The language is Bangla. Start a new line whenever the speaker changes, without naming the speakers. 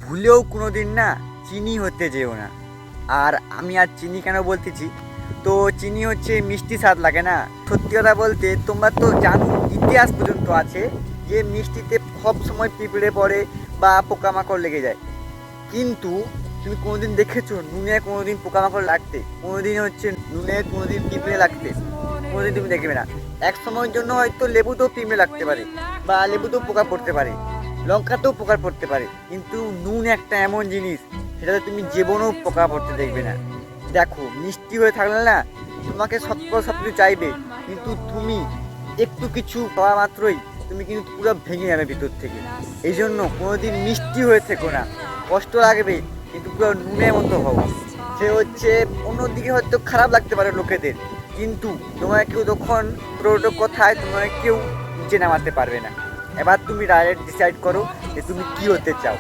ভুলেও কোনো দিন না চিনি হতে যেও না। আর আমি আর চিনি কেন বলতেছি, তো চিনি হচ্ছে মিষ্টি স্বাদ লাগে না। সত্যি কথা বলতে তোমরা তো জানো, ইতিহাস পর্যন্ত আছে যে মিষ্টিতে সব সময় পিঁপড়ে পড়ে বা পোকামাকড় লেগে যায়। কিন্তু তুমি কোনোদিন দেখেছো নুনে কোনোদিন পোকামাকড় লাগতে? কোনোদিন হচ্ছে নুনে কোনোদিন পিঁপড়ে লাগতে? কোনোদিন তুমি দেখবে না। এক সময়ের জন্য হয়তো লেবুতেও পিঁপড়ে লাগতে পারে বা লেবুতেও পোকা পড়তে পারে, লঙ্কাতেও পোকা পড়তে পারে, কিন্তু নুন একটা এমন জিনিস সেটাতে তুমি জীবনেও পোকা পড়তে দেখবে না। দেখো, মিষ্টি হয়ে থাকলে না তোমাকে সব কিছু চাইবে, কিন্তু তুমি একটু কিছু পাওয়া মাত্রই তুমি কিন্তু পুরো ভেঙে যাবে ভিতর থেকে। এই জন্য কোনোদিন মিষ্টি হয়ে থেকো না। কষ্ট লাগবে কিন্তু পুরো নুনের মতো হও। সে হচ্ছে অন্যদিকে হয়তো খারাপ লাগতে পারে লোকেদের, কিন্তু তোমার কেউ তখন পুরোটো কথায় তোমার কেউ নিচে নামাতে পারবে না। এবার তুমি ডাইরেক্ট ডিসাইড করো যে তুমি কি হতে চাও।